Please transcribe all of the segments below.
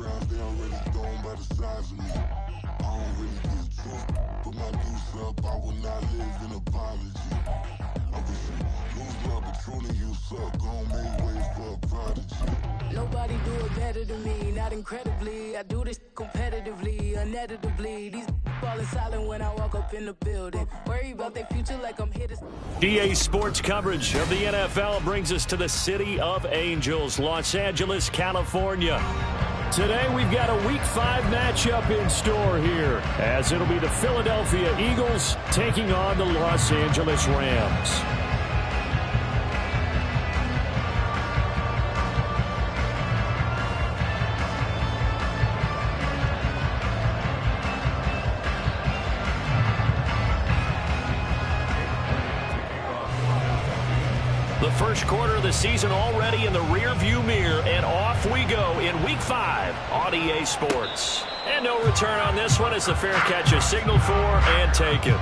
rounds, they already thrown by the size of me. I don't really get drunk. Put my deuce up, I will not live in apology. I wish you lose love, but truly you suck. Gon' make way for a prodigy. Nobody do it better than me, not incredibly. I do this competitively, uneditably. These falling silent when I walk up in the building. Worry about their future like I'm here to... EA Sports coverage of the NFL brings us to the City of Angels, Los Angeles, California. Today we've got a Week 5 matchup in store here, as it'll be the Philadelphia Eagles taking on the Los Angeles Rams. The first quarter of the season already in the rear-view mirror, and off we go in Week 5 on EA Sports. And no return on this one as the fair catch is signaled for and taken.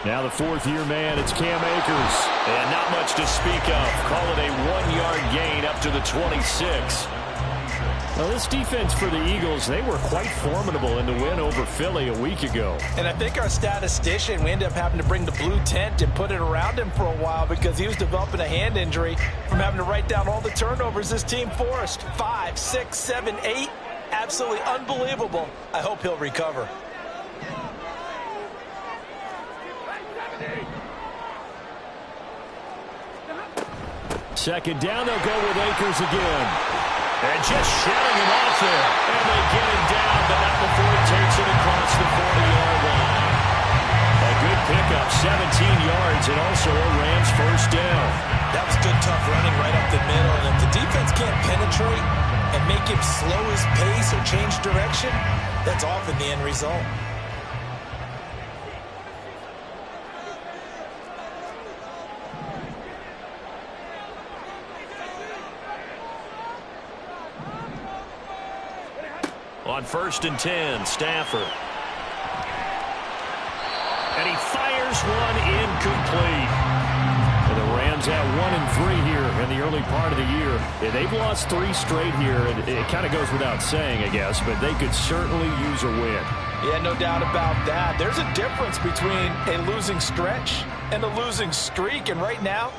Now the fourth-year man, it's Cam Akers. And not much to speak of. Call it a 1-yard gain up to the 26. Well, this defense for the Eagles, they were quite formidable in the win over Philly a week ago. And I think our statistician, we ended up having to bring the blue tent and put it around him for a while because he was developing a hand injury from having to write down all the turnovers this team forced. 5, 6, 7, 8. Absolutely unbelievable. I hope he'll recover. Second down, they'll go with Akers again. And just shutting him off there. And they get him down, but not before he takes it across the 40-yard line. A good pickup, 17 yards, and also a Rams first down. That was good, tough running right up the middle. And if the defense can't penetrate and make him slow his pace or change direction, that's often the end result. On 1st and 10, Stafford. And he fires one incomplete. And the Rams at 1-3 here in the early part of the year. And they've lost 3 straight here. And it kind of goes without saying, I guess, but they could certainly use a win. Yeah, no doubt about that. There's a difference between a losing stretch and a losing streak. And right now,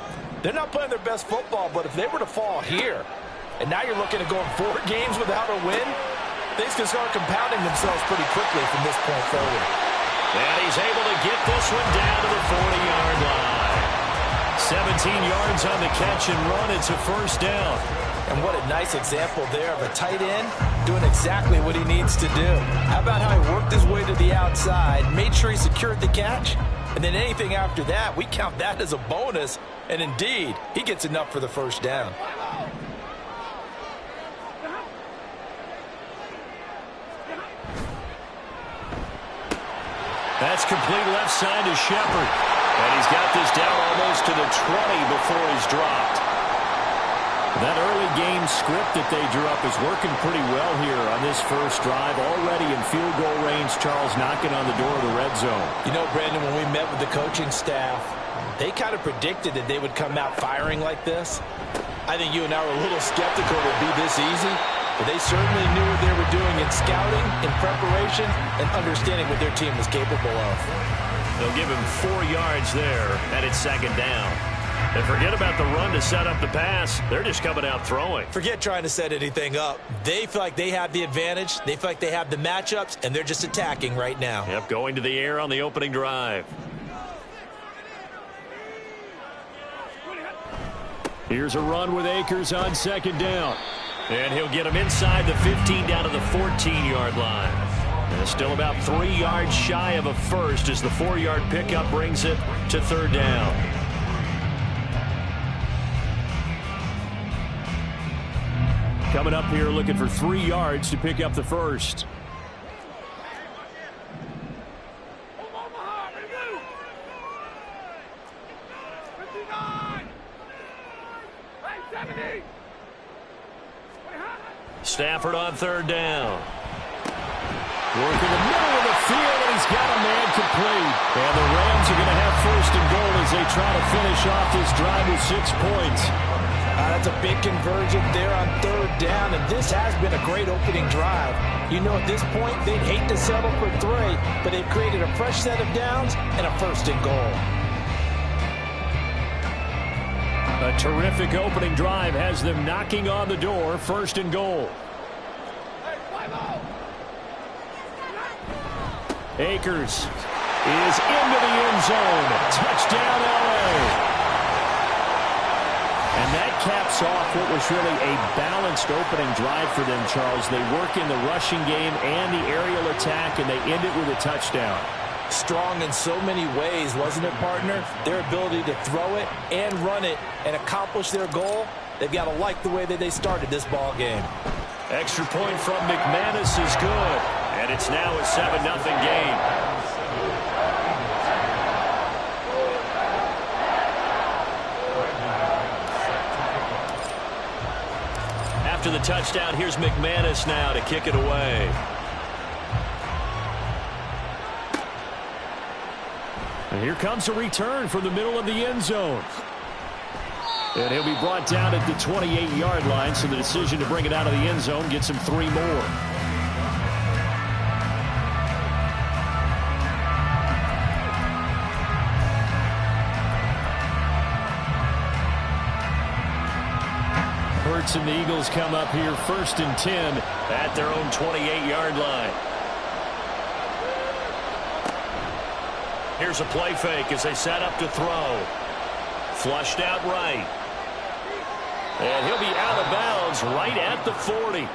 they're not playing their best football. But if they were to fall here, and now you're looking at going 4 games without a win, things can start compounding themselves pretty quickly from this point forward. And he's able to get this one down to the 40-yard line. 17 yards on the catch and run. It's a first down. And what a nice example there of a tight end doing exactly what he needs to do. How about how he worked his way to the outside, made sure he secured the catch, and then anything after that, we count that as a bonus. And indeed, he gets enough for the first down. That's complete left side to Shepard. And he's got this down almost to the 20 before he's dropped. That early game script that they drew up is working pretty well here on this first drive. Already in field goal range, Charles knocking on the door of the red zone. You know, Brandon, when we met with the coaching staff, they kind of predicted that they would come out firing like this. I think you and I were a little skeptical it would be this easy, but they certainly knew what they were doing in scouting, in preparation, and understanding what their team was capable of. They'll give him 4 yards there, and it's second down. And forget about the run to set up the pass. They're just coming out throwing. Forget trying to set anything up. They feel like they have the advantage. They feel like they have the matchups, and they're just attacking right now. Yep, going to the air on the opening drive. Here's a run with Akers on second down. And he'll get him inside the 15 down to the 14-yard line. And still about 3 yards shy of a first as the 4-yard pickup brings it to third down. Coming up here looking for 3 yards to pick up the first. Stafford on third down. Working the middle of the field, and he's got a man complete. And the Rams are going to have first and goal as they try to finish off this drive with 6 points. That's a big conversion there on third down, and this has been a great opening drive. You know, at this point, they'd hate to settle for 3, but they've created a fresh set of downs and a first and goal. A terrific opening drive has them knocking on the door, first and goal. Akers is into the end zone. Touchdown, L.A. And that caps off what was really a balanced opening drive for them, Charles. They work in the rushing game and the aerial attack, and they end it with a touchdown. Strong in so many ways, wasn't it, partner? Their ability to throw it and run it and accomplish their goal, they've got to like the way that they started this ball game. Extra point from McManus is good, and it's now a 7-0 game. After the touchdown, here's McManus now to kick it away. And here comes a return from the middle of the end zone. And he'll be brought down at the 28-yard line, so the decision to bring it out of the end zone gets him 3 more. Hurts and the Eagles come up here first and 10 at their own 28-yard line. Here's a play fake as they set up to throw. Flushed out right. And he'll be out of bounds right at the 40.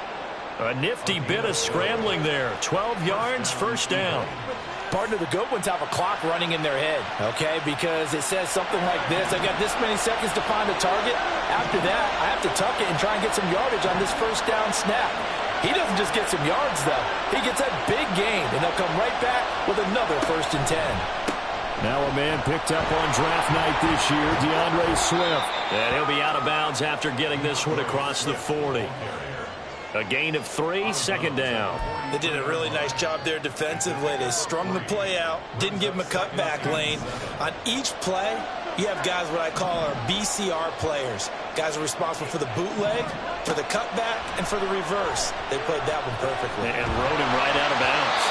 A nifty bit of scrambling there. 12 yards, first down. Partner, the good ones have a clock running in their head, okay? Because it says something like this. I got this many seconds to find a target. After that, I have to tuck it and try and get some yardage on this first down snap. He doesn't just get some yards, though. He gets that big gain, and they'll come right back with another first and 10. Now a man picked up on draft night this year, DeAndre Swift. And he'll be out of bounds after getting this one across the 40. A gain of 3, second down. They did a really nice job there defensively. They strung the play out, didn't give him a cutback lane. On each play, you have guys what I call our BCR players. Guys are responsible for the bootleg, for the cutback, and for the reverse. They played that one perfectly. And rode him right out of bounds.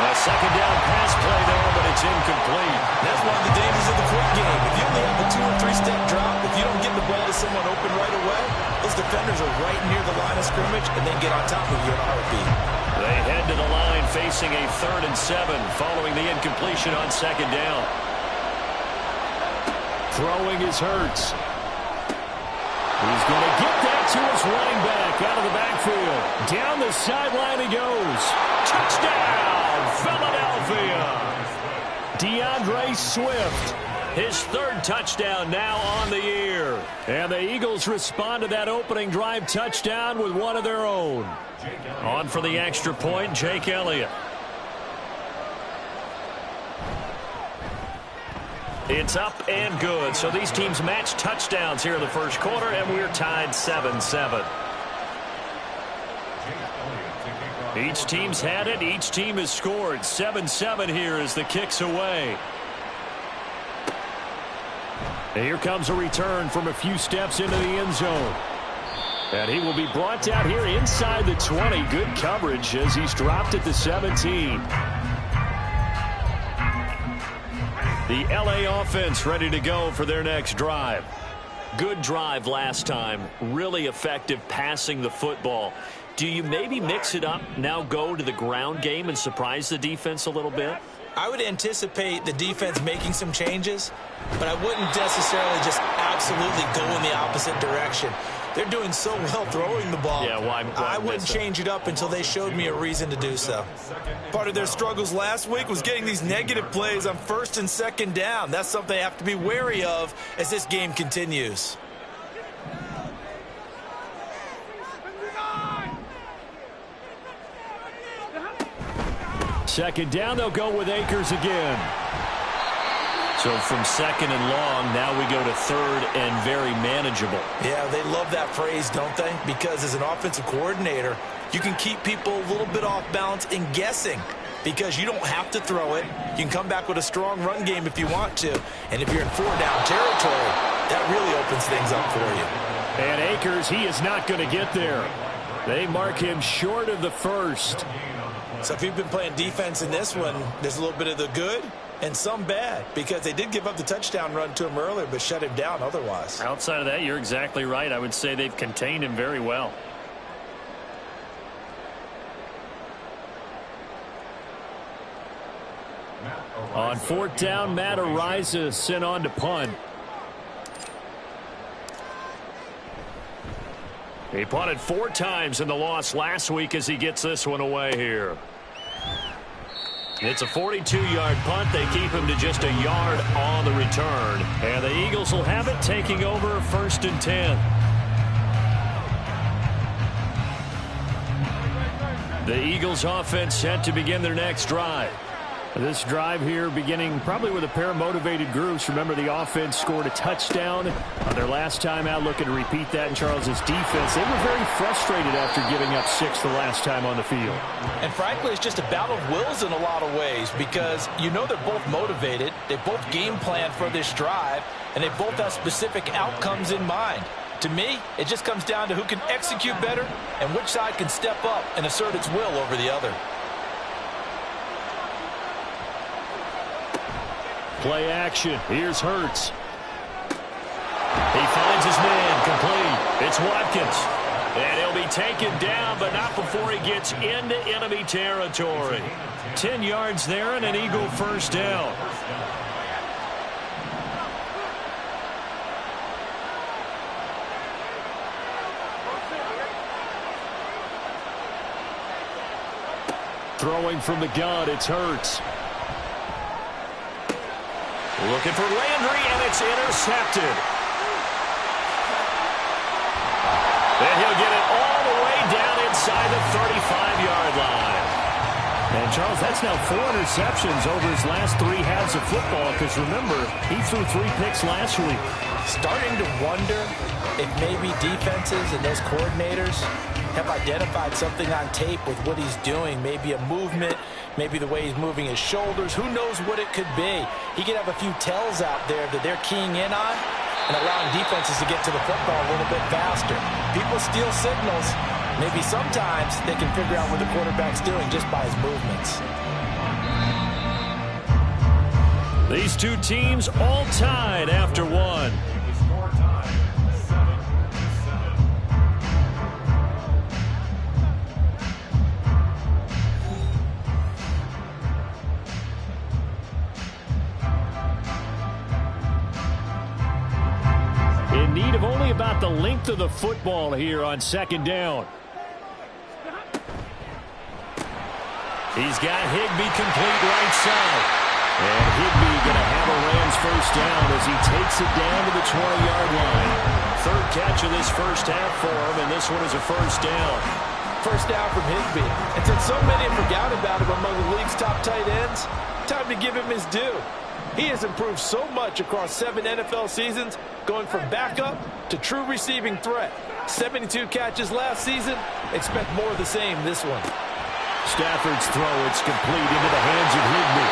A second down pass play there, but it's incomplete. That's one of the dangers of the quick game. If you only have a 2- or 3-step drop, if you don't get the ball to someone open right away, those defenders are right near the line of scrimmage and then get on top of you in a heartbeat. They head to the line facing a 3rd and 7 following the incompletion on second down. Throwing is Hurts. He's going to get that to his running back out of the backfield. Down the sideline he goes. Touchdown, Philadelphia. DeAndre Swift, his 3rd touchdown now on the year. And the Eagles respond to that opening drive touchdown with one of their own. On for the extra point, Jake Elliott. It's up and good. So these teams match touchdowns here in the first quarter, and we're tied 7-7. Each team's had it. Each team has scored. 7-7 here as the kick's away. And here comes a return from a few steps into the end zone. And he will be brought down here inside the 20. Good coverage as he's dropped at the 17. The LA offense ready to go for their next drive. Good drive last time. Really effective passing the football. Do you maybe mix it up, now go to the ground game and surprise the defense a little bit? I would anticipate the defense making some changes, but I wouldn't necessarily just absolutely go in the opposite direction. They're doing so well throwing the ball. Yeah, why I wouldn't change it up until they showed me a reason to do so. Part of their struggles last week was getting these negative plays on 1st and 2nd down. That's something they have to be wary of as this game continues. Second down, they'll go with Akers again. So from second and long, now we go to third and very manageable. Yeah, they love that phrase, don't they? Because as an offensive coordinator, you can keep people a little bit off balance and guessing because you don't have to throw it. You can come back with a strong run game if you want to. And if you're in 4-down territory, that really opens things up for you. And Akers, he is not going to get there. They mark him short of the first. So if you've been playing defense in this one, there's a little bit of the good and some bad because they did give up the touchdown run to him earlier but shut him down otherwise. Outside of that, you're exactly right. I would say they've contained him very well. On 4th down, Matt Ariza sent on to punt. He punted 4 times in the loss last week as he gets this one away here. It's a 42-yard punt. They keep him to just a yard on the return. And the Eagles will have it, taking over 1st and 10. The Eagles offense set to begin their next drive. This drive here beginning probably with a pair of motivated groups. Remember, the offense scored a touchdown on their last time out, looking to repeat that in Charles's defense. They were very frustrated after giving up 6 the last time on the field. And frankly, it's just a battle of wills in a lot of ways because you know they're both motivated. They both game plan for this drive, and they both have specific outcomes in mind. To me, it just comes down to who can execute better and which side can step up and assert its will over the other. Play action. Here's Hurts. He finds his man complete. It's Watkins. And he'll be taken down, but not before he gets into enemy territory. 10 yards there and an Eagle first down. Throwing from the gun, it's Hurts. Looking for Landry, and it's intercepted. And he'll get it all the way down inside the 35-yard line. And, Charles, that's now 4 interceptions over his last 3 halves of football because, remember, he threw 3 picks last week. Starting to wonder if maybe defenses and those coordinators have identified something on tape with what he's doing, maybe a movement, maybe the way he's moving his shoulders. Who knows what it could be? He could have a few tells out there that they're keying in on and allowing defenses to get to the football a little bit faster. People steal signals. Maybe sometimes they can figure out what the quarterback's doing just by his movements. These two teams all tied after 1. In need of only about the length of the football here on 2nd down. He's got Higbee complete right side. And Higbee going to have a Rams first down as he takes it down to the 20-yard line. 3rd catch of this first half for him, and this one is a first down. First down from Higbee. And since so many have forgotten about him among the league's top tight ends, time to give him his due. He has improved so much across 7 NFL seasons, going from backup to true receiving threat. 72 catches last season. Expect more of the same this one. Stafford's throw, it's complete into the hands of Higbee.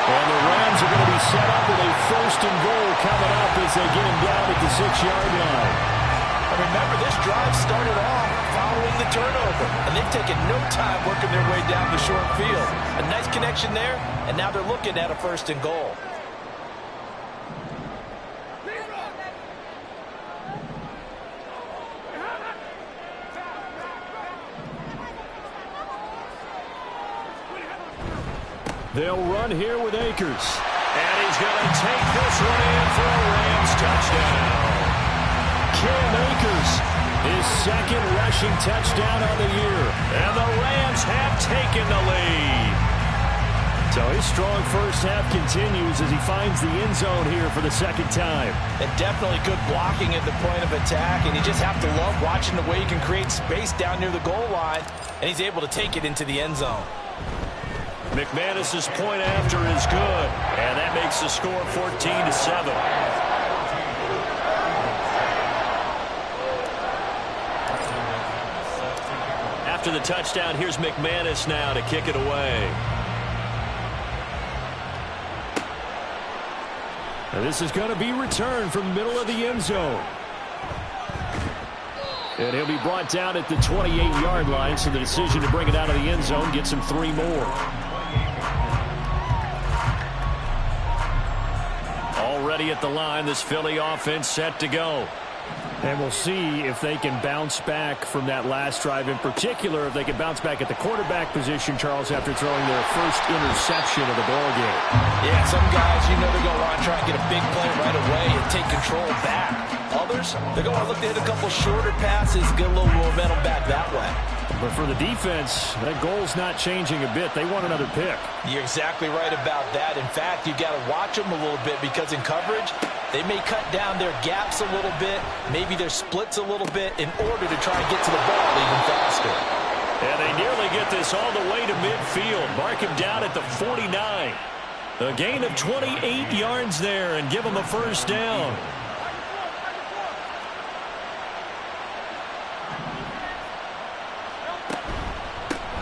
And the Rams are going to be set up with a first and goal coming up as they get him down at the 6-yard line. And remember, this drive started off following the turnover, and they've taken no time working their way down the short field. A nice connection there, and now they're looking at a first and goal. They'll run here with Akers. And he's going to take this one in for a Rams touchdown. Cam Akers, his second rushing touchdown on the year. And the Rams have taken the lead. So his strong first half continues as he finds the end zone here for the second time. And definitely good blocking at the point of attack. And you just have to love watching the way he can create space down near the goal line. And he's able to take it into the end zone. McManus's point after is good, and that makes the score 14-7. After the touchdown, here's McManus now to kick it away. And this is going to be returned from the middle of the end zone. And he'll be brought down at the 28-yard line, so the decision to bring it out of the end zone gets him 3 more. Already at the line, this Philly offense set to go. And we'll see if they can bounce back from that last drive. In particular, if they can bounce back at the quarterback position, Charles, after throwing their first interception of the ballgame. Yeah, some guys, you know, they're going to want to try and get a big play right away and take control back. Others, they're going to look to hit a couple shorter passes, get a little momentum back that way. But for the defense, that goal's not changing a bit. They want another pick. You're exactly right about that. In fact, you've got to watch them a little bit because in coverage, they may cut down their gaps a little bit, maybe their splits a little bit in order to try and get to the ball even faster. And they nearly get this all the way to midfield. Mark him down at the 49. A gain of 28 yards there and give them a first down.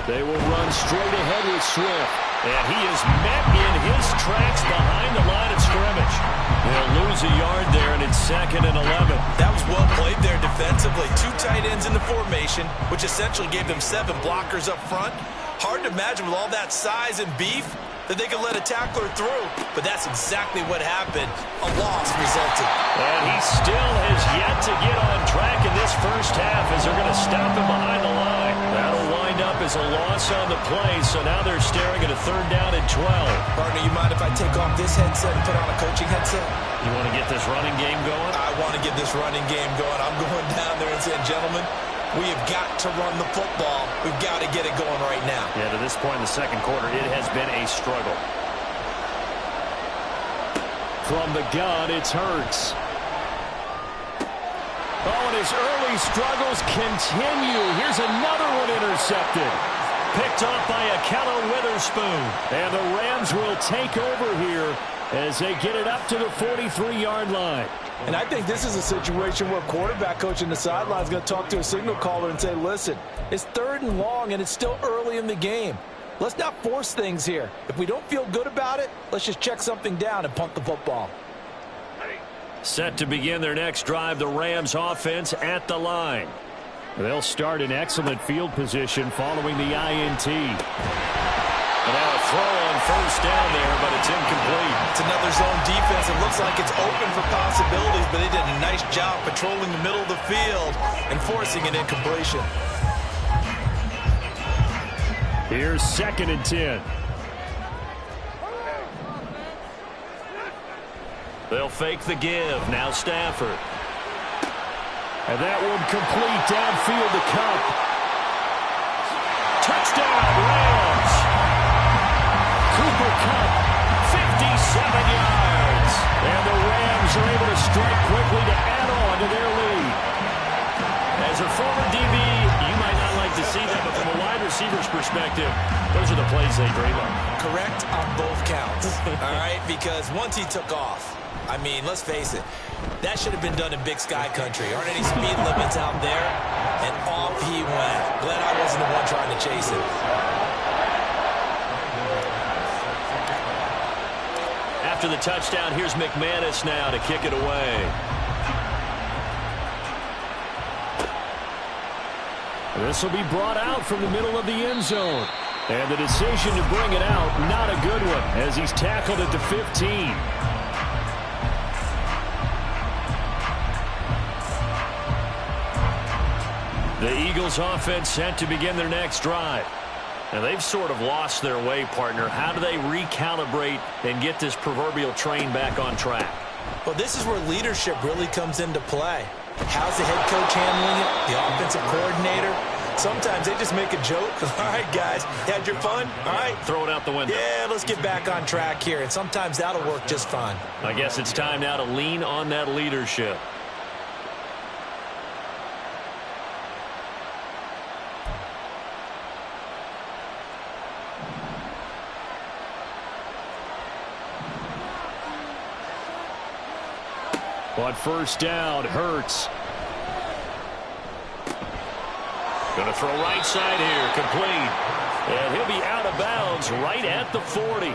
They will run straight ahead with Swift. And he is met in his tracks behind the line of scrimmage. They'll lose a yard there, and it's 2nd and 11. That was well played there defensively. 2 tight ends in the formation, which essentially gave them 7 blockers up front. Hard to imagine with all that size and beef that they could let a tackler through. But that's exactly what happened. A loss resulted. And he still has yet to get on track in this first half as they're going to stop him behind the line. That'll wind up as a loss on the play, so now they're staring at a 3rd down and 12. Partner, you mind if I take off this headset and put on a coaching headset? You want to get this running game going? I want to get this running game going. I'm going down there and saying, gentlemen, we have got to run the football. We've got to get it going right now. Yeah, to this point in the second quarter, it has been a struggle. From the gun, it's Hurts. Oh, and his early struggles continue. Here's another one intercepted. Picked off by Akello Witherspoon. And the Rams will take over here as they get it up to the 43-yard line. And I think this is a situation where quarterback coach in the sideline is going to talk to a signal caller and say, listen, it's 3rd and long and it's still early in the game. Let's not force things here. If we don't feel good about it, let's just check something down and punt the football. Set to begin their next drive, the Rams offense at the line. They'll start in excellent field position following the INT. And now a throw on first down there, but it's incomplete. It's another zone defense. It looks like it's open for possibilities, but they did a nice job patrolling the middle of the field and forcing an incompletion. Here's 2nd and 10. They'll fake the give. Now Stafford. And that one complete downfield to Kupp. Touchdown, Rams. Cooper Kupp, 57 yards. And the Rams are able to strike quickly to add on to their lead. As a former DB, you might not like to see that, but from a wide receiver's perspective, those are the plays they dream of. Correct on both counts. All right, because once he took off, I mean, let's face it, that should have been done in Big Sky Country. Aren't any speed limits out there? And off he went. Glad I wasn't the one trying to chase it. to the touchdown. Here's McManus now to kick it away. This will be brought out from the middle of the end zone. And the decision to bring it out, not a good one, as he's tackled at the 15. The Eagles offense set to begin their next drive. Now, they've sort of lost their way, partner. How do they recalibrate and get this proverbial train back on track? Well, this is where leadership really comes into play. How's the head coach handling it? The offensive coordinator? Sometimes they just make a joke. All right, guys, you had your fun? All right. Throw it out the window. Yeah, let's get back on track here. And sometimes that'll work just fine. I guess it's time now to lean on that leadership. On first down, Hurts. Going to throw right side here, complete. And he'll be out of bounds right at the 40.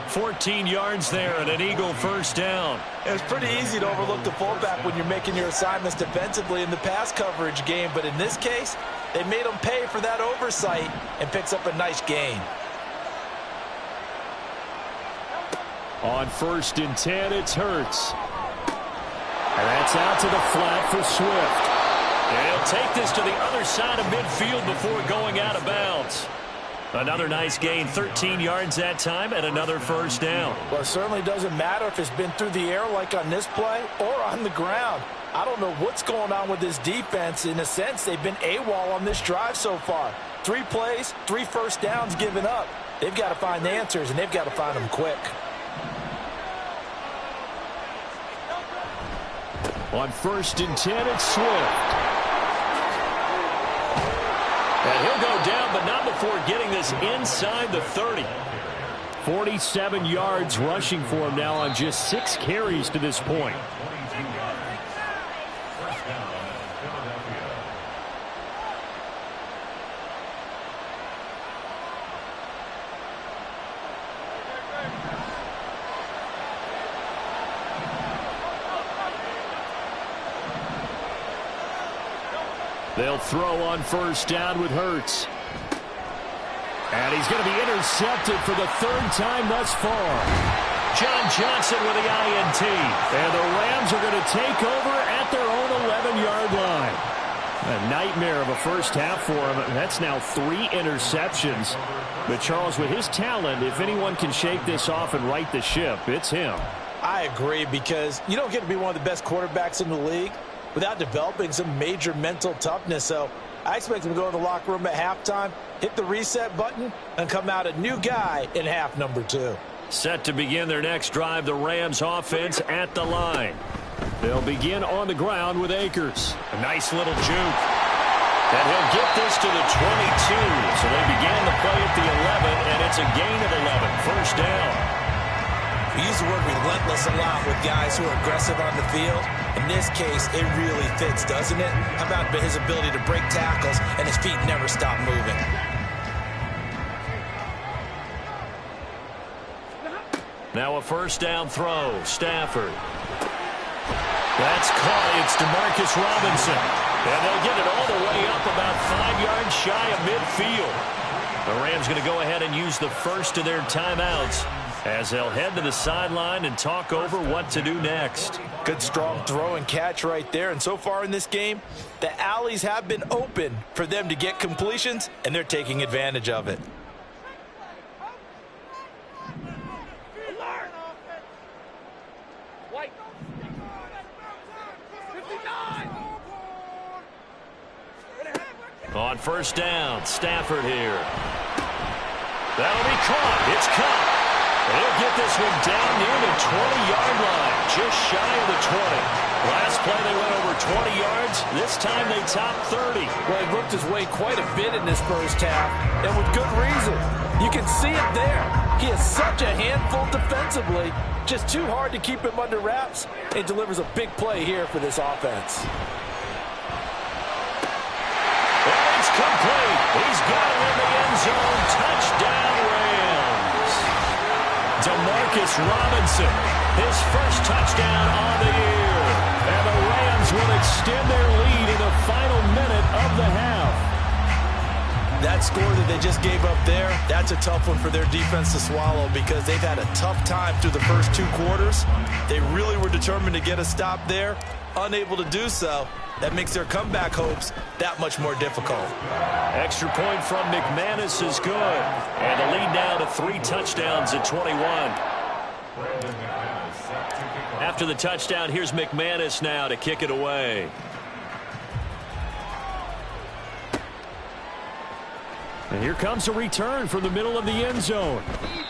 14 yards there and an Eagle first down. It's pretty easy to overlook the fullback when you're making your assignments defensively in the pass coverage game. But in this case, they made him pay for that oversight and picks up a nice gain. On first and 10, it's Hurts. And that's out to the flat for Swift. And he'll take this to the other side of midfield before going out of bounds. Another nice gain, 13 yards that time, and another first down. Well, it certainly doesn't matter if it's been through the air like on this play or on the ground. I don't know what's going on with this defense. In a sense, they've been AWOL on this drive so far. 3 plays, 3 first downs given up. They've got to find the answers, and they've got to find them quick. On first and 10, it's Swift. And he'll go down, but not before getting this inside the 30. 47 yards rushing for him now on just 6 carries to this point. They'll throw on first down with Hurts. And he's going to be intercepted for the 3rd time thus far. John Johnson with the INT. And the Rams are going to take over at their own 11-yard line. A nightmare of a first half for him. That's now 3 interceptions. But Charles, with his talent, if anyone can shake this off and right the ship, it's him. I agree, because you don't get to be one of the best quarterbacks in the league without developing some major mental toughness. So I expect him to go to the locker room at halftime, hit the reset button, and come out a new guy in half number 2. Set to begin their next drive, the Rams offense at the line. They'll begin on the ground with Akers. A nice little juke. And he'll get this to the 22. So they began the play at the 11, and it's a gain of 11. First down. We use the word relentless a lot with guys who are aggressive on the field. In this case, it really fits, doesn't it? How about his ability to break tackles and his feet never stop moving? Now a first down throw. Stafford. That's caught. It's DeMarcus Robinson. And they'll get it all the way up about 5 yards shy of midfield. The Rams going to go ahead and use the first of their timeouts as they'll head to the sideline and talk over what to do next. Good strong throw and catch right there. And so far in this game, the alleys have been open for them to get completions, and they're taking advantage of it. On first down, Stafford here. That'll be caught. It's caught. They'll get this one down near the 20-yard line, just shy of the 20. Last play they went over 20 yards. This time they topped 30. Well, he looked his way quite a bit in this first half, and with good reason. You can see it there. He is such a handful defensively. Just too hard to keep him under wraps. He delivers a big play here for this offense. And it's complete. He's got it in the end zone. Touchdown, Rams. Demarcus Robinson, his first touchdown on the year. And the Rams will extend their lead in the final minute of the half. That score that they just gave up there, that's a tough one for their defense to swallow because they've had a tough time through the first 2 quarters. They really were determined to get a stop there, unable to do so. That makes their comeback hopes that much more difficult. Extra point from McManus is good. And the lead now to 3 touchdowns at 21. After the touchdown, here's McManus now to kick it away. And here comes a return from the middle of the end zone.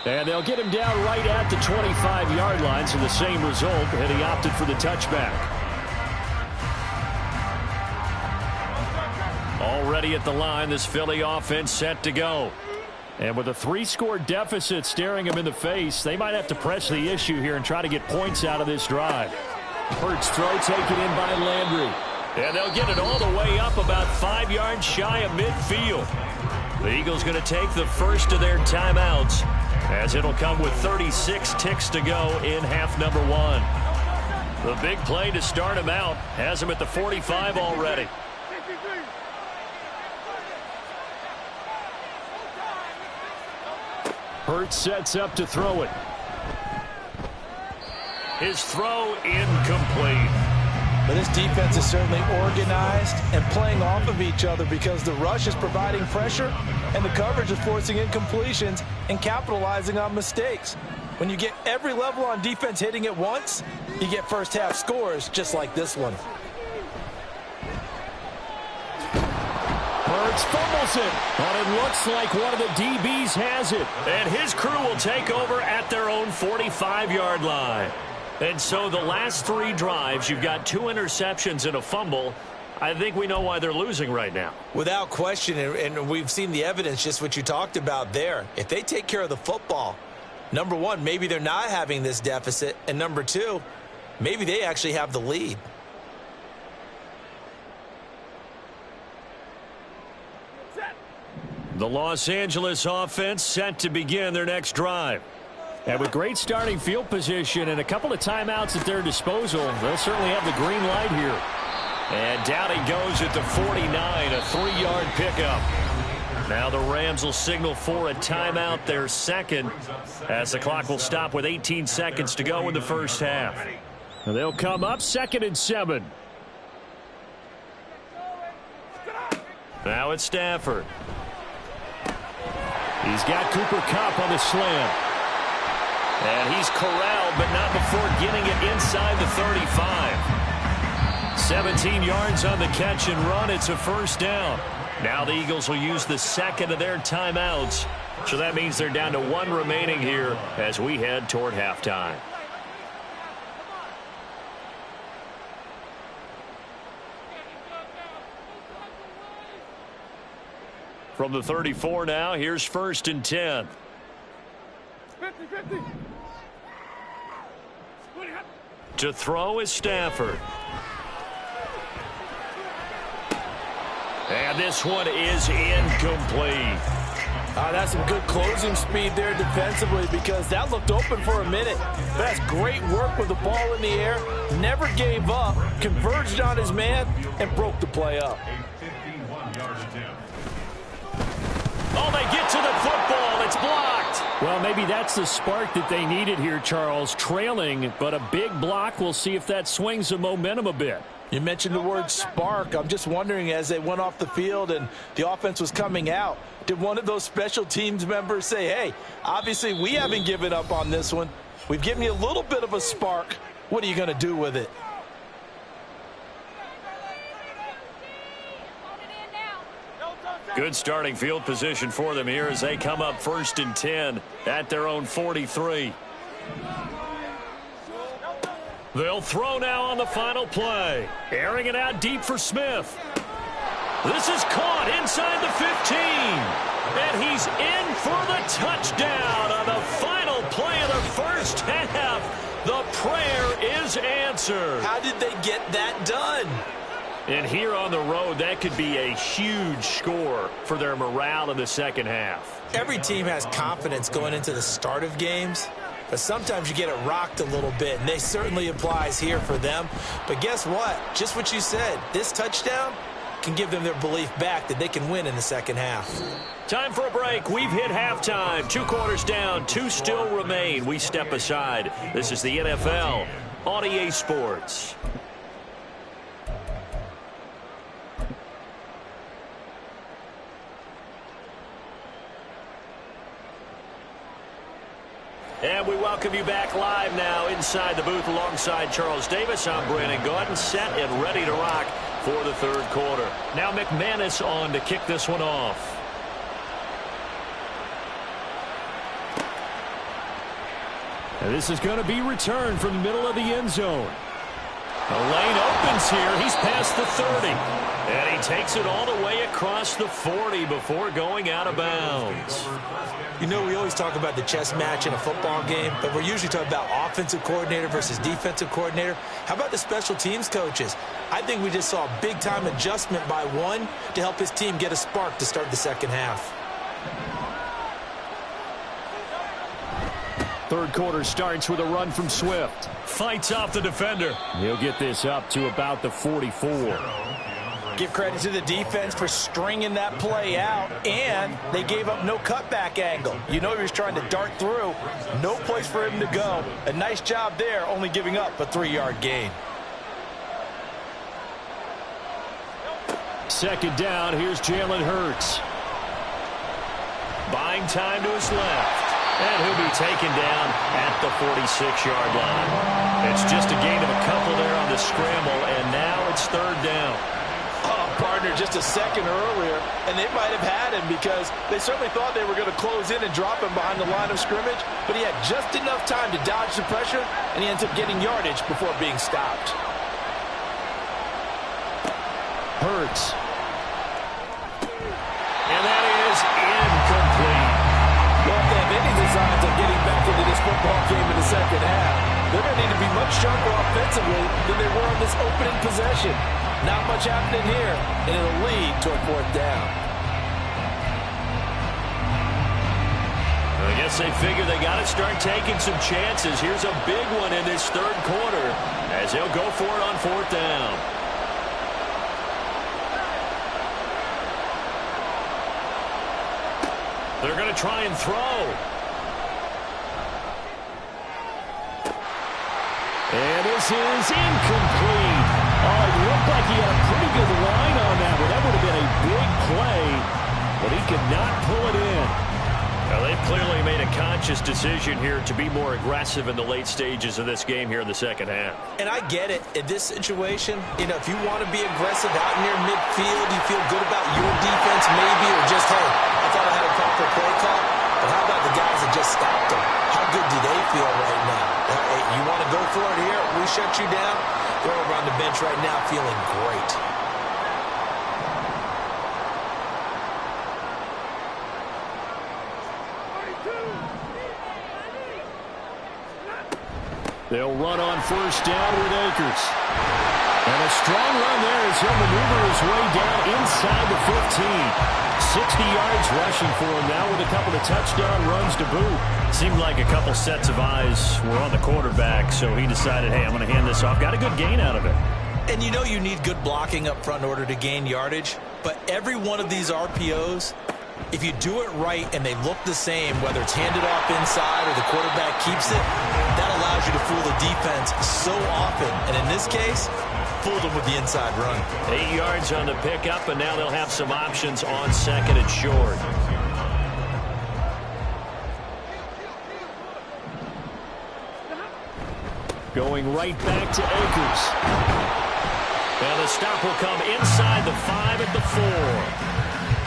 And they'll get him down right at the 25-yard line, so the same result, and he opted for the touchback. Already at the line, this Philly offense set to go. And with a 3-score deficit staring them in the face, they might have to press the issue here and try to get points out of this drive. Hurts throw taken in by Landry. And they'll get it all the way up about 5 yards shy of midfield. The Eagles going to take the first of their timeouts as it'll come with 36 ticks to go in half number 1. The big play to start him out has him at the 45 already. Hurts sets up to throw it. His throw incomplete. But this defense is certainly organized and playing off of each other because the rush is providing pressure and the coverage is forcing incompletions and capitalizing on mistakes. When you get every level on defense hitting at once, you get first half scores just like this one. Hurts fumbles it, but it looks like one of the DBs has it. And his crew will take over at their own 45-yard line. And so the last 3 drives, you've got 2 interceptions and a fumble. I think we know why they're losing right now. Without question, and we've seen the evidence, just what you talked about there. If they take care of the football, number 1, maybe they're not having this deficit. And number 2, maybe they actually have the lead. The Los Angeles offense set to begin their next drive. And with great starting field position and a couple of timeouts at their disposal, they'll certainly have the green light here. And down he goes at the 49, a 3-yard pickup. Now the Rams will signal for a timeout, their second, as the clock will stop with 18 seconds to go in the first half. And they'll come up 2nd and 7. Now it's Stafford. He's got Cooper Kupp on the slant. And he's corralled, but not before getting it inside the 35. 17 yards on the catch and run. It's a first down. Now the Eagles will use the second of their timeouts. So that means they're down to 1 remaining here as we head toward halftime. From the 34 now, here's 1st and 10. 50-50. To throw is Stafford. And this one is incomplete. That's some good closing speed there defensively because that looked open for a minute. That's great work with the ball in the air. Never gave up, converged on his man, and broke the play up. Oh, they get to the football. It's blocked. Well, maybe that's the spark that they needed here, Charles. Trailing, but a big block. We'll see if that swings the momentum a bit. You mentioned the word spark. I'm just wondering, as they went off the field and the offense was coming out, did one of those special teams members say, hey, obviously we haven't given up on this one. We've given you a little bit of a spark. What are you going to do with it? Good starting field position for them here as they come up 1st and 10 at their own 43. They'll throw now on the final play. Airing it out deep for Smith. This is caught inside the 15. And he's in for the touchdown on the final play of the first half. The prayer is answered. How did they get that done? And here on the road, that could be a huge score for their morale in the second half. Every team has confidence going into the start of games. but sometimes you get it rocked a little bit, and they certainly applies here for them. But guess what? Just what you said, this touchdown can give them their belief back that they can win in the second half. Time for a break. We've hit halftime. 2 quarters down, 2 still remain. We step aside. This is the NFL on EA Sports. And we welcome you back live now inside the booth alongside Charles Davis. I'm Brandon Gordon, set and ready to rock for the third quarter. Now McManus on to kick this one off. And this is going to be returned from the middle of the end zone. The lane opens here. He's past the 30. And he takes it all the way across the 40 before going out of bounds. You know, we always talk about the chess match in a football game, but we're usually talking about offensive coordinator versus defensive coordinator. How about the special teams coaches? I think we just saw a big-time adjustment by one to help his team get a spark to start the second half. Third quarter starts with a run from Swift. Fights off the defender. He'll get this up to about the 44. Give credit to the defense for stringing that play out, and they gave up no cutback angle. You know he was trying to dart through. No place for him to go. A nice job there, only giving up a 3-yard gain. Second down, here's Jalen Hurts. Buying time to his left. And he'll be taken down at the 46-yard line. It's just a gain of a couple there on the scramble, and now it's third down. Oh, partner, just a second earlier, and they might have had him because they certainly thought they were going to close in and drop him behind the line of scrimmage, but he had just enough time to dodge the pressure, and he ends up getting yardage before being stopped. Hurts. And that is incomplete. Well, if they have any designs of getting back into this football game in the second half, they're going to need to be much sharper offensively than they were on this opening possession. Not much happening here, and it'll lead to a fourth down. I guess they figure they got to start taking some chances. Here's a big one in this third quarter as they'll go for it on fourth down. They're going to try and throw. And this is incomplete. Oh, it looked like he had a pretty good line on that one. That would have been a big play, but he could not pull it in. Well, they've clearly made a conscious decision here to be more aggressive in the late stages of this game here in the second half. And I get it. In this situation, you know, if you want to be aggressive out near midfield, you feel good about your defense maybe, or just, hey, I thought I had a proper play call. But how about the guys that just stopped them? How good do they feel right now? Hey, you want to go for it here? We shut you down? They're over on the bench right now feeling great. They'll run on first down with Akers. And a strong run there as he'll maneuver his way down inside the 15. 60 yards rushing for him now with a couple of touchdown runs to boot. Seemed like a couple sets of eyes were on the quarterback, so he decided, hey, I'm going to hand this off. Got a good gain out of it. And you know you need good blocking up front in order to gain yardage, but every one of these RPOs, if you do it right and they look the same, whether it's handed off inside or the quarterback keeps it, that allows you to fool the defense so often. And in this case, fooled them with the inside run. 8 yards on the pickup, and now they'll have some options on second and short. Going right back to Akers. And the stop will come inside the 5 at the 4.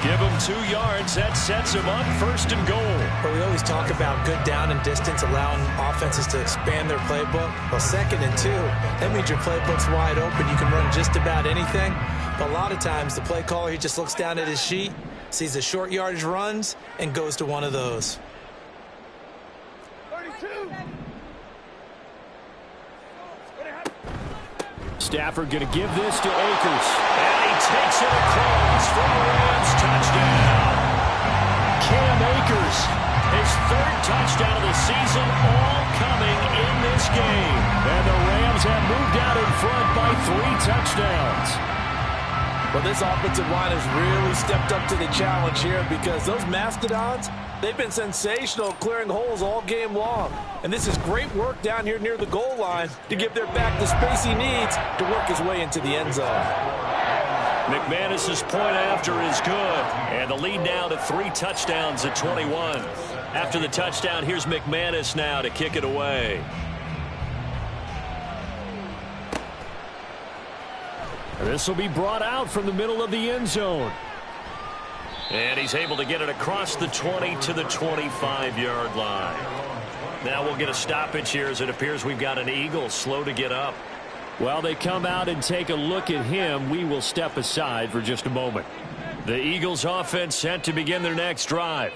Give him 2 yards. That sets him up first and goal. But we always talk about good down and distance, allowing offenses to expand their playbook. Well, second and 2, that means your playbook's wide open. You can run just about anything. But a lot of times, the play caller, he just looks down at his sheet, sees the short yardage runs, and goes to one of those. 32. Stafford going to give this to Akers. And he takes it across for a Rams touchdown. Cam Akers. His third touchdown of the season, all game. And the Rams have moved out in front by 3 touchdowns. Well, this offensive line has really stepped up to the challenge here because those Mastodons, they've been sensational clearing holes all game long. And this is great work down here near the goal line to give their back the space he needs to work his way into the end zone. McManus's point after is good. And the lead now to 3 touchdowns at 21. After the touchdown, here's McManus now to kick it away. This will be brought out from the middle of the end zone. And he's able to get it across the 20 to the 25-yard line. Now we'll get a stoppage here as it appears we've got an Eagle slow to get up. While they come out and take a look at him, we will step aside for just a moment. The Eagles offense set to begin their next drive.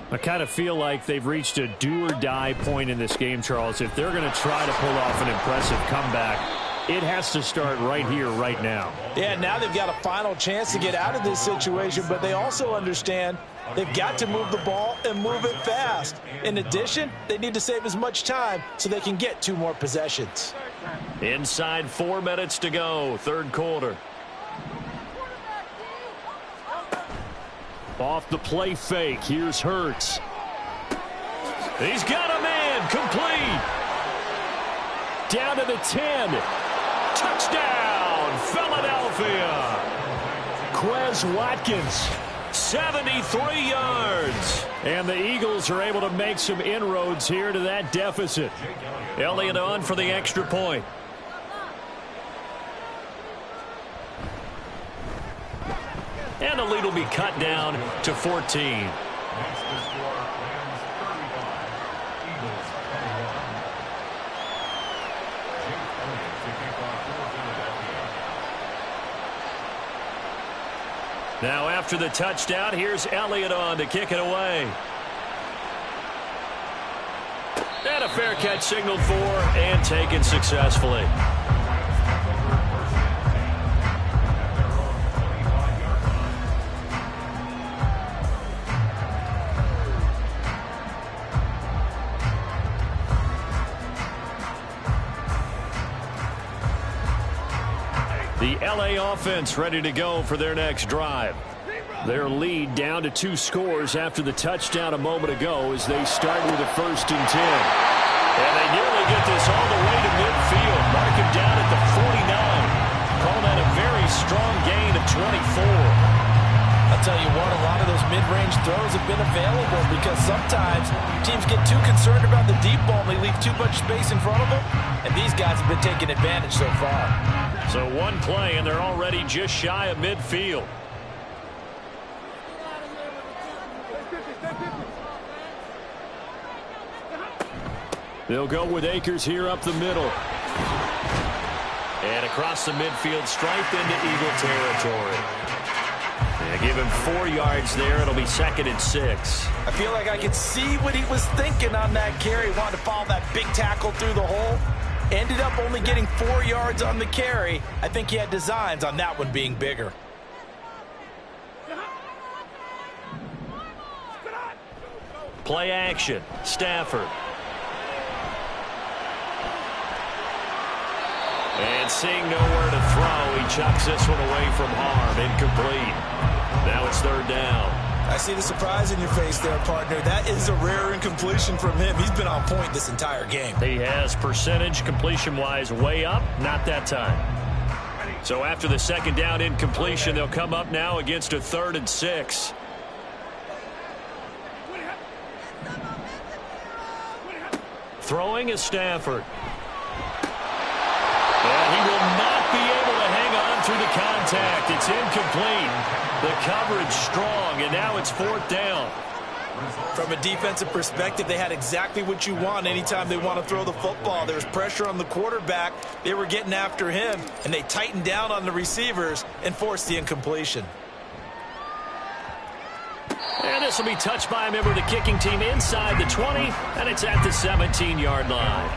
I kind of feel like they've reached a do-or-die point in this game, Charles. If they're going to try to pull off an impressive comeback, it has to start right here, right now. Yeah, now they've got a final chance to get out of this situation, but they also understand they've got to move the ball and move it fast. In addition, they need to save as much time so they can get 2 more possessions. Inside 4 minutes to go, third quarter. Off the play fake, here's Hurts. He's got a man, complete. Down to the 10. Touchdown, Philadelphia. Quez Watkins, 73 yards. And the Eagles are able to make some inroads here to that deficit. Elliott on for the extra point. And the lead will be cut down to 14. Now after the touchdown, here's Elliott on to kick it away. And a fair catch signaled for and taken successfully. The LA offense ready to go for their next drive. Their lead down to 2 scores after the touchdown a moment ago as they start with a 1st and 10. And they nearly get this all the way to midfield. Mark him down at the 49. Call that a very strong gain of 24. I'll tell you what, a lot of those mid-range throws have been available because sometimes teams get too concerned about the deep ball and they leave too much space in front of them. And these guys have been taking advantage so far. So 1 play and they're already just shy of midfield. They'll go with Akers here up the middle. And across the midfield stripe into Eagle territory. And give him 4 yards there. It'll be 2nd and 6. I feel like I could see what he was thinking on that carry. Wanted to follow that big tackle through the hole. Ended up only getting 4 yards on the carry. I think he had designs on that one being bigger. Play action. Stafford. And seeing nowhere to throw, he chucks this one away from harm. Incomplete. Now it's 3rd down. I see the surprise in your face there, partner. That is a rare incompletion from him. He's been on point this entire game. He has percentage completion-wise way up. Not that time. So after the 2nd down incompletion, they'll come up now against a 3rd and 6. Throwing is Stafford. And he will not be able to hang on through the contact. It's incomplete. The coverage strong, and now it's 4th down. From a defensive perspective, they had exactly what you want anytime they want to throw the football. There was pressure on the quarterback. They were getting after him, and they tightened down on the receivers and forced the incompletion. And this will be touched by a member of the kicking team inside the 20, and it's at the 17-yard line.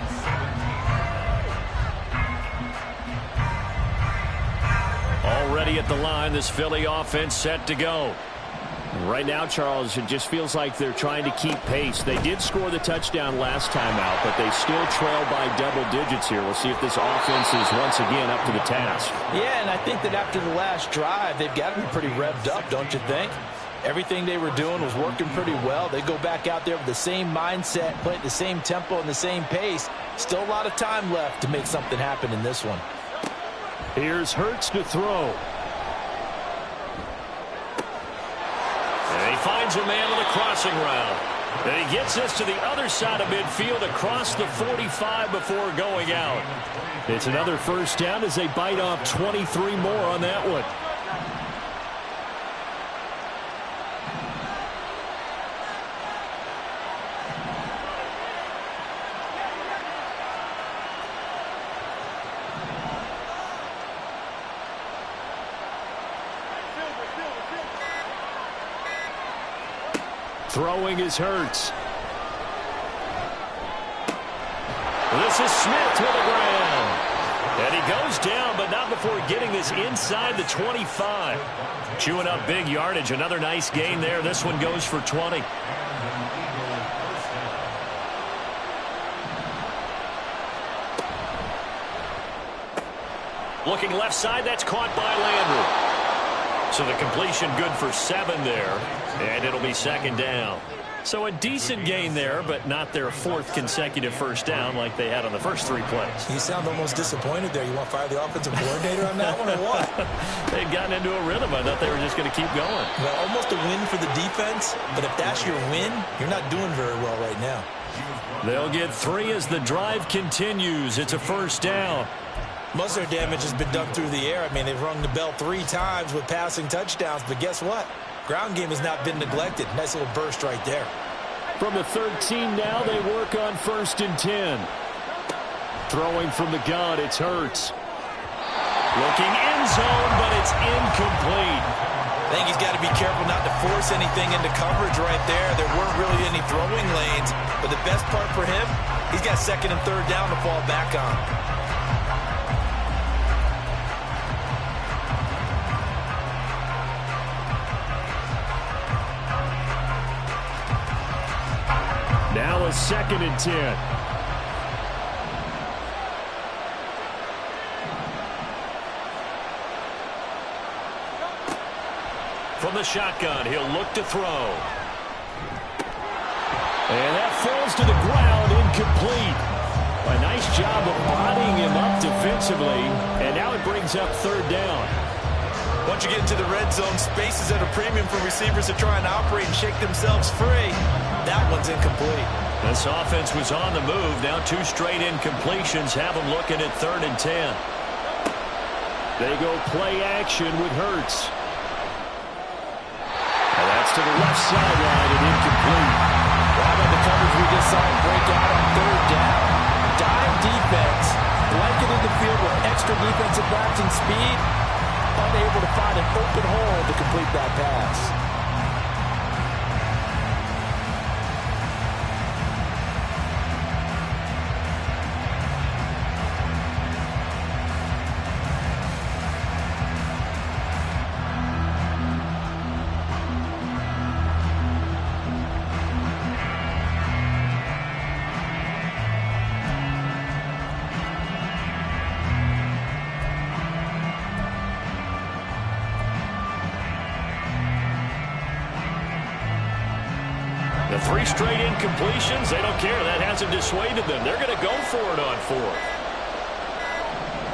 Already at the line, this Philly offense set to go. Right now, Charles, it just feels like they're trying to keep pace. They did score the touchdown last time out, but they still trail by double digits here. We'll see if this offense is once again up to the task. Yeah, and I think that after the last drive, they've got to be pretty revved up, don't you think? Everything they were doing was working pretty well. They go back out there with the same mindset, play at the same tempo and the same pace. Still a lot of time left to make something happen in this one. Here's Hurts to throw. And he finds a man on the crossing route. And he gets this to the other side of midfield across the 45 before going out. It's another first down as they bite off 23 more on that one. Throwing is Hurts. This is Smith to the ground. And he goes down, but not before getting this inside the 25. Chewing up big yardage. Another nice gain there. This one goes for 20. Looking left side, that's caught by Landry. So the completion good for 7 there, and it'll be second down. So a decent gain there, but not their 4th consecutive first down like they had on the first 3 plays. You sound almost disappointed there. You want to fire the offensive coordinator on that one or what? They'd gotten into a rhythm. I thought they were just going to keep going. Well, almost a win for the defense, but if that's your win, you're not doing very well right now. They'll get 3 as the drive continues. It's a first down. Most of their damage has been done through the air. I mean, they've rung the bell 3 times with passing touchdowns, but guess what? Ground game has not been neglected. Nice little burst right there. From the 13 now, they work on 1st and 10. Throwing from the gun, it's Hurts. Looking end zone, but it's incomplete. I think he's got to be careful not to force anything into coverage right there. There weren't really any throwing lanes, but the best part for him, he's got 2nd and 3rd down to fall back on. Now a 2nd and 10. From the shotgun, he'll look to throw. And that falls to the ground, incomplete. A nice job of bodying him up defensively, and now it brings up 3rd down. Once you get into the red zone, space is at a premium for receivers to try and operate and shake themselves free. That one's incomplete. This offense was on the move. Now 2 straight incompletions have them looking at 3rd and 10. They go play action with Hurts. And that's to the left sideline and incomplete. Right on the coverage we just saw him break out on 3rd down. Dime defense. Blanketed the field with extra defensive backs and speed. Unable to find an open hole to complete that pass. The 3 straight incompletions, they don't care. That hasn't dissuaded them. They're going to go for it on 4th.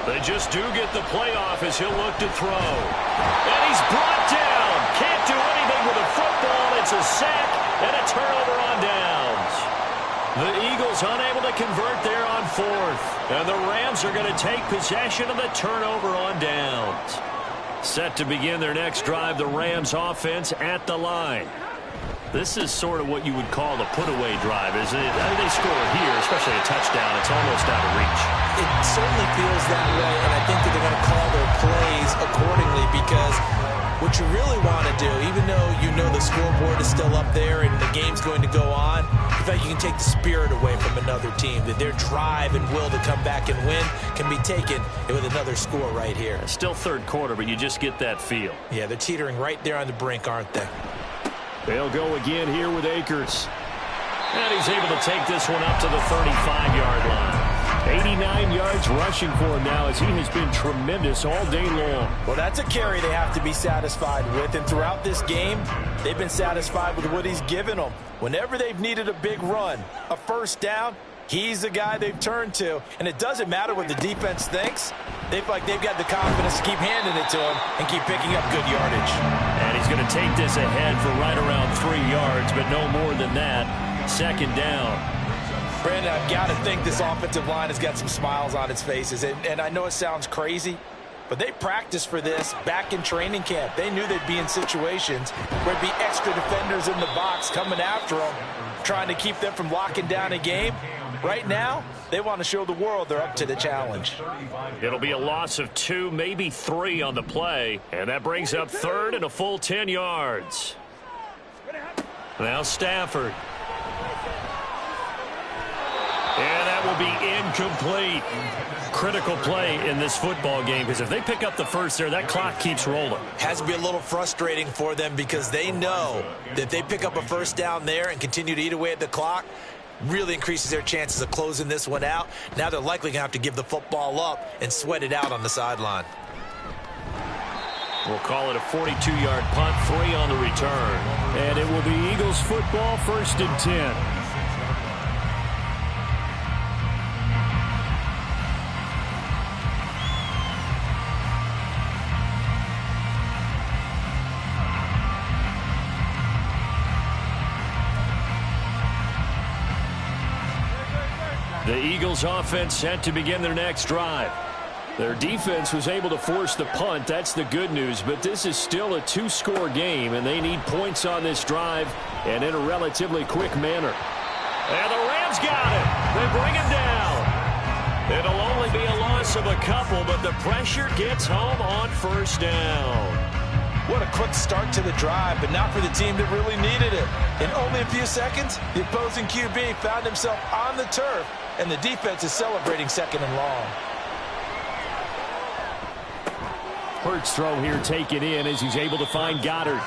They just do get the playoff as he'll look to throw. And he's brought down. Can't do anything with a football. It's a sack and a turnover on downs. The Eagles unable to convert there on 4th. And the Rams are going to take possession of the turnover on downs. Set to begin their next drive, the Rams offense at the line. This is sort of what you would call the put-away drive, isn't it? I mean, they score here, especially a touchdown. It's almost out of reach. It certainly feels that way, and I think that they're going to call their plays accordingly because what you really want to do, even though you know the scoreboard is still up there and the game's going to go on, in fact, you can take the spirit away from another team, that their drive and will to come back and win can be taken with another score right here. It's still 3rd quarter, but you just get that feel. Yeah, they're teetering right there on the brink, aren't they? They'll go again here with Akers. And he's able to take this one up to the 35-yard line. 89 yards rushing for him now as he has been tremendous all day long. Well, that's a carry they have to be satisfied with. And throughout this game, they've been satisfied with what he's given them. Whenever they've needed a big run, a first down, he's the guy they've turned to. And it doesn't matter what the defense thinks. They feel like they've got the confidence to keep handing it to him and keep picking up good yardage. And he's going to take this ahead for right around 3 yards, but no more than that. Second down. Brandon, I've got to think this offensive line has got some smiles on its faces. And I know it sounds crazy, but they practiced for this back in training camp. They knew they'd be in situations where there'd be extra defenders in the box coming after them, trying to keep them from locking down a game. Right now, they want to show the world they're up to the challenge. It'll be a loss of 2, maybe 3 on the play, and that brings up third and a full 10 yards. Now Stafford. And that will be incomplete. Critical play in this football game because if they pick up the first there, that clock keeps rolling. Has to be a little frustrating for them because they know that if they pick up a first down there and continue to eat away at the clock, really increases their chances of closing this one out. Now they're likely going to have to give the football up and sweat it out on the sideline. We'll call it a 42-yard punt, 3 on the return. And it will be Eagles football, 1st and 10. The Eagles offense set to begin their next drive. Their defense was able to force the punt. That's the good news, but this is still a 2-score game, and they need points on this drive and in a relatively quick manner. And the Rams got it. They bring him down. It'll only be a loss of a couple, but the pressure gets home on first down. What a quick start to the drive, but not for the team that really needed it. In only a few seconds, the opposing QB found himself on the turf, and the defense is celebrating 2nd and long. Hurts throw here taken in as he's able to find Goddard.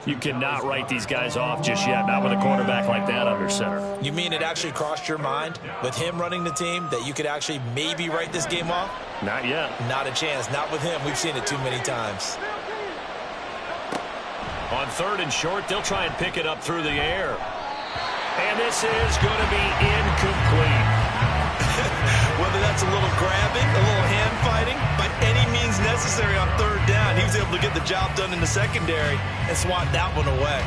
You cannot write these guys off just yet, not with a quarterback like that under center. You mean it actually crossed your mind with him running the team that you could actually maybe write this game off? Not yet. Not a chance. Not with him. We've seen it too many times. On 3rd and short, they'll try and pick it up through the air. And this is going to be incomplete. Whether that's a little grabbing, a little hand fighting, by any means necessary on 3rd down, he was able to get the job done in the secondary and swat that one away.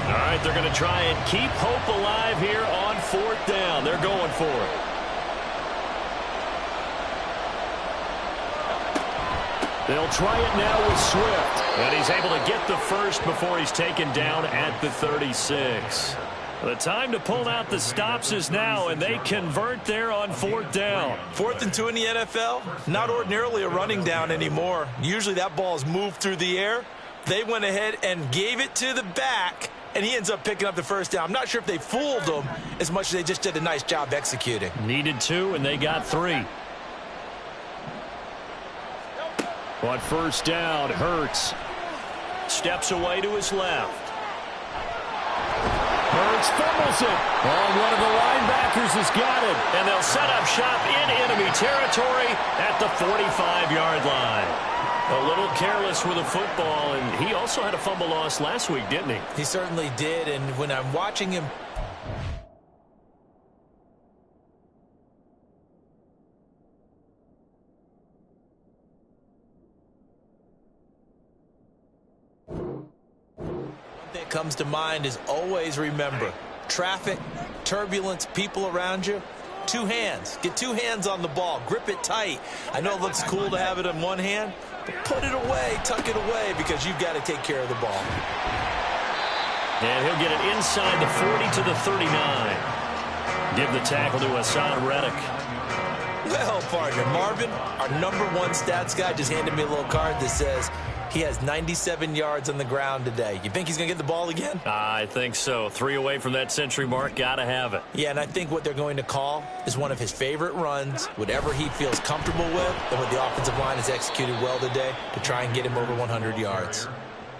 All right, they're going to try and keep hope alive here on 4th down. They're going for it. They'll try it now with Swift. And he's able to get the first before he's taken down at the 36. The time to pull out the stops is now, and they convert there on 4th down. 4th and 2 in the NFL, not ordinarily a running down anymore. Usually that ball is moved through the air. They went ahead and gave it to the back, and he ends up picking up the first down. I'm not sure if they fooled him as much as they just did a nice job executing. Needed 2, and they got 3. On 1st down, Hurts steps away to his left. Hurts fumbles it. Oh, one of the linebackers has got it. And they'll set up shop in enemy territory at the 45-yard line. A little careless with the football, and he also had a fumble loss last week, didn't he? He certainly did, and when I'm watching him, that comes to mind is always remember traffic, turbulence, people around you. 2 hands. Get 2 hands on the ball. Grip it tight. I know it looks cool to have it in one hand, but put it away, tuck it away, because you've got to take care of the ball. And he'll get it inside the 40 to the 39. Give the tackle to Hassan Reddick. Well, partner, Marvin, our #1 stats guy, just handed me a little card that says he has 97 yards on the ground today. You think he's going to get the ball again? I think so. 3 away from that century mark. Got to have it. Yeah, and I think what they're going to call is one of his favorite runs, whatever he feels comfortable with, and what the offensive line has executed well today to try and get him over 100 yards.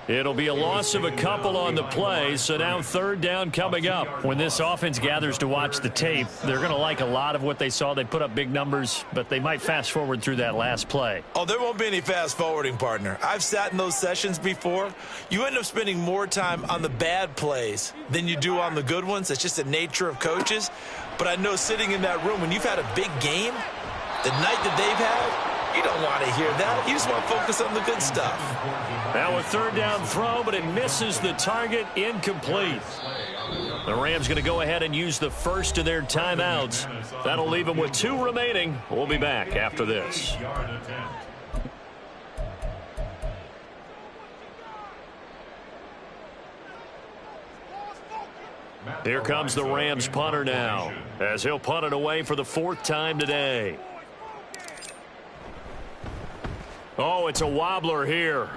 It'll be a loss of a couple on the play, so now 3rd down coming up. When this offense gathers to watch the tape, they're going to like a lot of what they saw. They put up big numbers, but they might fast forward through that last play. Oh, there won't be any fast forwarding, partner. I've sat in those sessions before. You end up spending more time on the bad plays than you do on the good ones. It's just the nature of coaches. But I know sitting in that room, when you've had a big game, the night that they've had, you don't want to hear that. You just want to focus on the good stuff. Now a 3rd down throw, but it misses the target. Incomplete. The Rams going to go ahead and use the first of their timeouts. That'll leave them with 2 remaining. We'll be back after this. Here comes the Rams punter now, as he'll punt it away for the 4th time today. Oh, it's a wobbler here.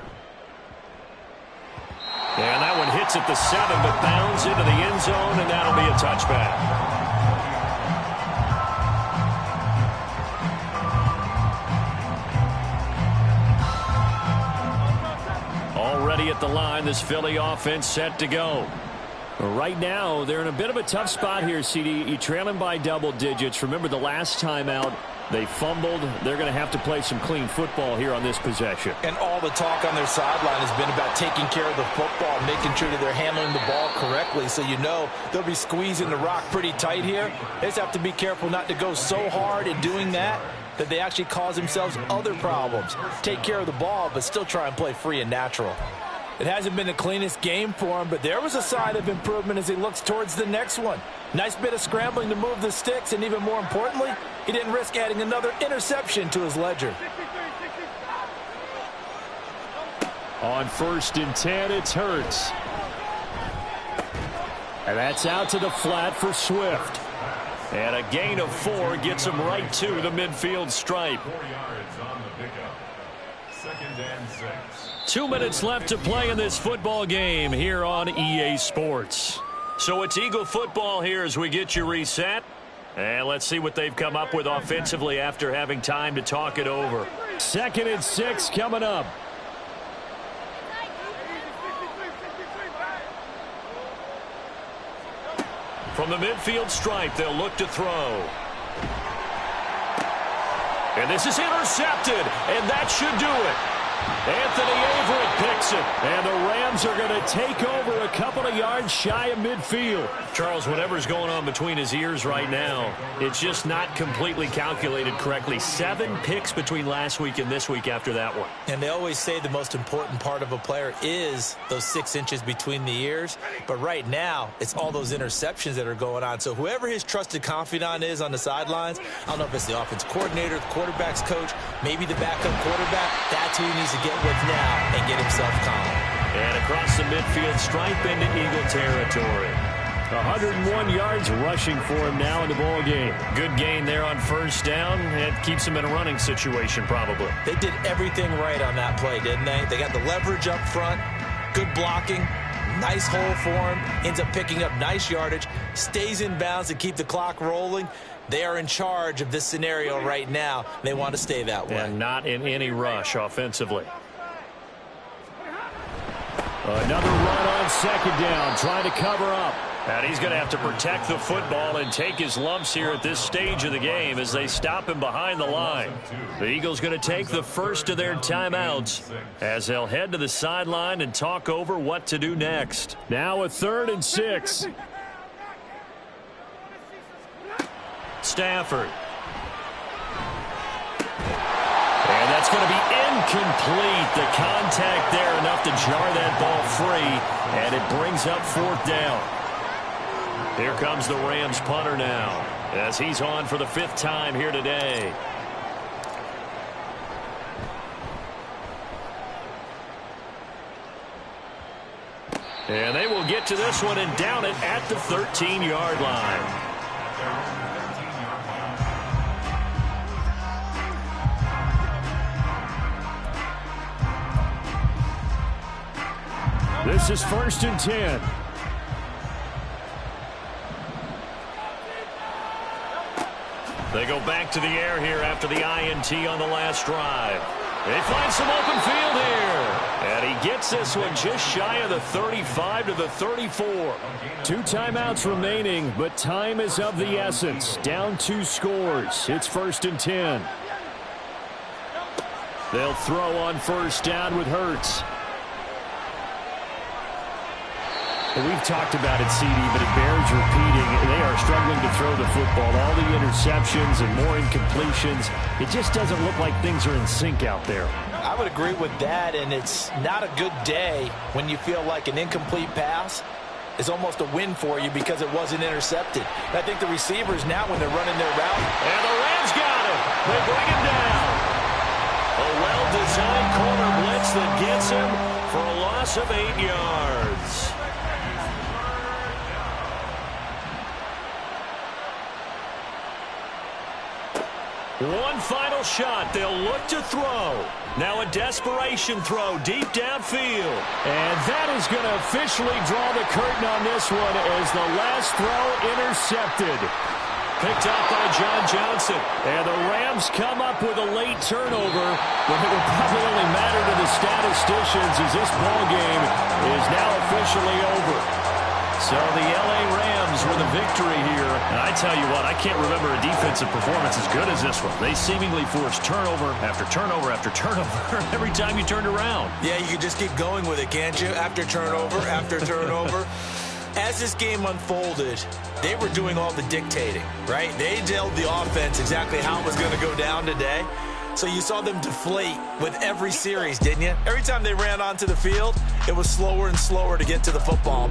And that one hits at the 7, but bounds into the end zone, and that'll be a touchback. Already at the line, this Philly offense set to go. Right now, they're in a bit of a tough spot here, CD. You trail them by double digits. Remember the last time out, they fumbled. They're going to have to play some clean football here on this possession. And all the talk on their sideline has been about taking care of the football, making sure that they're handling the ball correctly. So you know they'll be squeezing the rock pretty tight here. They just have to be careful not to go so hard in doing that they actually cause themselves other problems. Take care of the ball, but still try and play free and natural. It hasn't been the cleanest game for him, but there was a sign of improvement as he looks towards the next one. Nice bit of scrambling to move the sticks, and even more importantly, he didn't risk adding another interception to his ledger. On 1st and 10, it's Hurts. And that's out to the flat for Swift. And a gain of 4 gets him right to the midfield stripe. 4 yards on the pickup. 2nd and 6. 2 minutes left to play in this football game here on EA Sports. So it's Eagle football here as we get you reset. And let's see what they've come up with offensively after having time to talk it over. 2nd and 6 coming up. From the midfield stripe, they'll look to throw. And this is intercepted, and that should do it. Anthony Averett picks it, and the Rams are going to take over a couple of yards shy of midfield. Charles, whatever's going on between his ears right now, it's just not completely calculated correctly. 7 picks between last week and this week after that one. And they always say the most important part of a player is those 6 inches between the ears. But right now, it's all those interceptions that are going on. So whoever his trusted confidant is on the sidelines, I don't know if it's the offense coordinator, the quarterback's coach, maybe the backup quarterback, that's who he needs to get with now and get himself calm. And across the midfield stripe into Eagle territory. 101 yards rushing for him now in the ball game. Good gain there on 1st down. It keeps him in a running situation probably. They did everything right on that play, didn't they? They got the leverage up front, good blocking, nice hole for him, ends up picking up nice yardage, stays in bounds to keep the clock rolling. They are in charge of this scenario right now. They want to stay that way. And not in any rush offensively. Another run on 2nd down, trying to cover up. And he's going to have to protect the football and take his lumps here at this stage of the game as they stop him behind the line. The Eagles going to take the first of their timeouts as they'll head to the sideline and talk over what to do next. Now a 3rd and 6. Stafford. And that's going to be incomplete. The contact there enough to jar that ball free, and it brings up 4th down. Here comes the Rams punter now as he's on for the 5th time here today. And they will get to this one and down it at the 13-yard line. This is 1st and 10. They go back to the air here after the INT on the last drive. They find some open field here. And he gets this one just shy of the 35 to the 34. 2 timeouts remaining, but time is of the essence. Down 2 scores. It's 1st and 10. They'll throw on 1st down with Hurts. We've talked about it, CD, but it bears repeating. They are struggling to throw the football. All the interceptions and more incompletions. It just doesn't look like things are in sync out there. I would agree with that, and it's not a good day when you feel like an incomplete pass is almost a win for you because it wasn't intercepted. And I think the receivers now, when they're running their route. And the Rams got him. They bring him down. A well-designed corner blitz that gets him for a loss of 8 yards. One final shot. They'll look to throw. Now a desperation throw deep downfield. And that is going to officially draw the curtain on this one as the last throw intercepted. Picked up by John Johnson. And the Rams come up with a late turnover, but it will probably only matter to the statisticians as this ball game is now officially over. So the L.A. Rams with a victory here. And I tell you what, I can't remember a defensive performance as good as this one. They seemingly forced turnover after turnover after turnover every time you turned around. Yeah, you can just keep going with it, can't you? After turnover, after turnover. As this game unfolded, they were doing all the dictating, right? They told the offense exactly how it was going to go down today. So you saw them deflate with every series, didn't you? Every time they ran onto the field, it was slower and slower to get to the football.